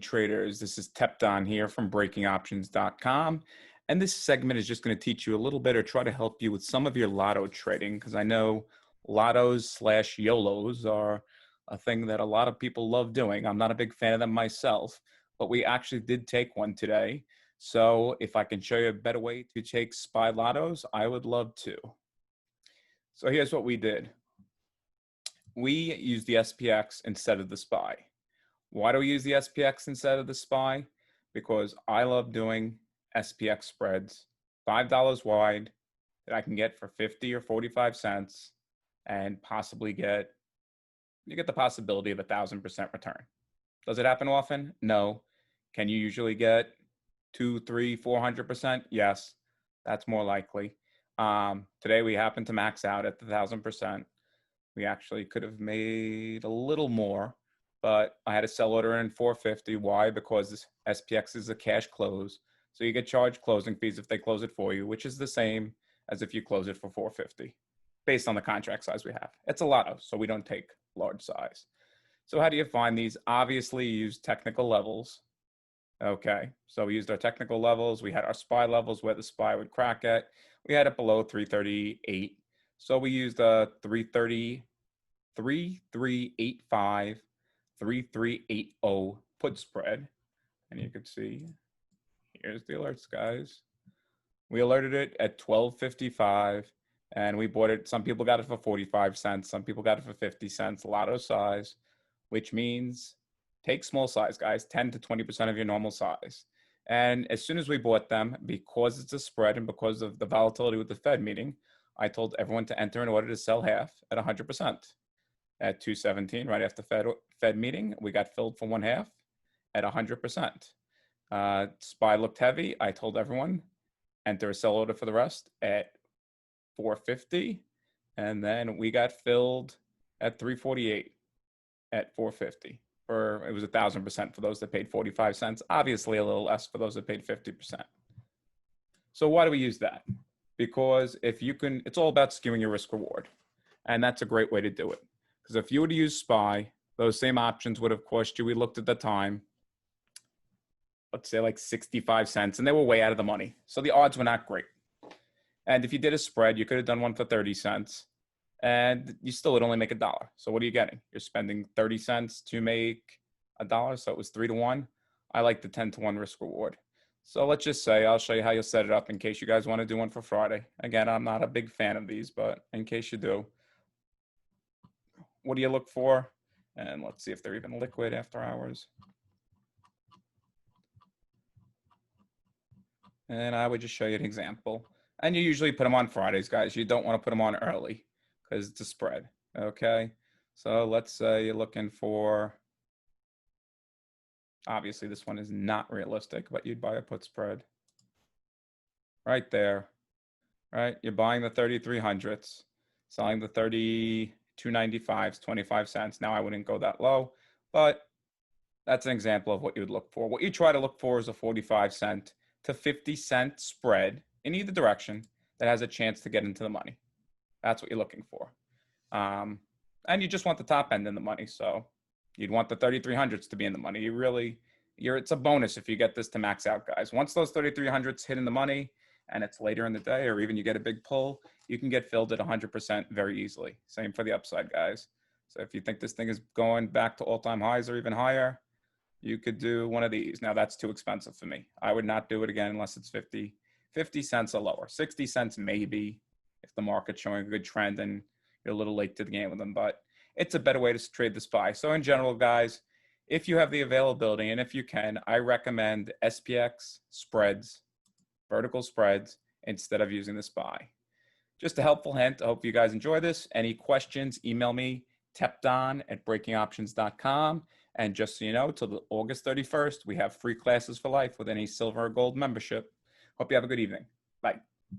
traders, this is Tepdon here from breakingoptions.com, and this segment is just going to teach you a little bit or try to help you with some of your lotto trading, because I know lottos / YOLOs are a thing that a lot of people love doing. I'm not a big fan of them myself, but we actually did take one today. So if I can show you a better way to take SPY lottos, I would love to. So here's what we did. We used the SPX instead of the SPY. Why do we use the SPX instead of the SPY? Because I love doing SPX spreads, $5 wide, that I can get for 50 or 45 cents and possibly you get the possibility of 1,000% return. Does it happen often? No. Can you usually get 2, 3, 400%? Yes, that's more likely. Today we happened to max out at the 1,000%. We actually could have made a little more, but I had a sell order in 450. Why? Because this SPX is a cash close. So you get charged closing fees if they close it for you, which is the same as if you close it for 450, based on the contract size we have. It's a lotto, so we don't take large size. So how do you find these? Obviously, you use technical levels. Okay, so we used our technical levels. We had our SPY levels where the SPY would crack at. We had it below 338. So we used a 330, 3385, 3380 put spread. And you can see, here's the alerts, guys. We alerted it at 1255 and we bought it. Some people got it for 45 cents. Some people got it for 50 cents, lotto size, which means take small size, guys, 10 to 20% of your normal size. And as soon as we bought them, because it's a spread and because of the volatility with the Fed meeting, I told everyone to enter in order to sell half at 100%. At 217, right after Fed meeting, we got filled for one half at 100%. SPY looked heavy. I told everyone, enter a sell order for the rest at 450. And then we got filled at 348 at 450. It was 1,000% for those that paid 45 cents. Obviously, a little less for those that paid 50%. So why do we use that? Because if you can, it's all about skewing your risk reward. And that's a great way to do it. Because if you were to use SPY, those same options would have cost you, we looked at the time, let's say like 65 cents, and they were way out of the money. So the odds were not great. And if you did a spread, you could have done one for 30 cents and you still would only make $1. So what are you getting? You're spending 30 cents to make $1. So it was 3 to 1. I like the 10 to 1 risk reward. So let's just say, I'll show you how you'll set it up in case you guys want to do one for Friday. Again, I'm not a big fan of these, but in case you do, what do you look for? And let's see if they're even liquid after hours. And I would just show you an example. And you usually put them on Fridays, guys. You don't want to put them on early because it's a spread. Okay. So let's say you're looking for, obviously this one is not realistic, but you'd buy a put spread right there, right? You're buying the 3300s, selling the 3295s, 25 cents. Now I wouldn't go that low, but that's an example of what you would look for. What you try to look for is a 45 cent to 50 cent spread in either direction that has a chance to get into the money. That's what you're looking for. And you just want the top end in the money. So you'd want the 3300s to be in the money. It's a bonus if you get this to max out, guys. Once those 3300s hit in the money and it's later in the day, or even you get a big pull, you can get filled at 100% very easily. Same for the upside, guys. So if you think this thing is going back to all-time highs or even higher, you could do one of these. Now that's too expensive for me. I would not do it again unless it's 50 cents or lower. 60 cents maybe if the market's showing a good trend and you're a little late to the game with them, but it's a better way to trade the SPY. So in general, guys, if you have the availability and if you can, I recommend SPX spreads, vertical spreads, instead of using the SPY. Just a helpful hint. I hope you guys enjoy this. Any questions, email me, tepdon@breakingoptions.com. And just so you know, till August 31st, we have free classes for life with any silver or gold membership. Hope you have a good evening. Bye.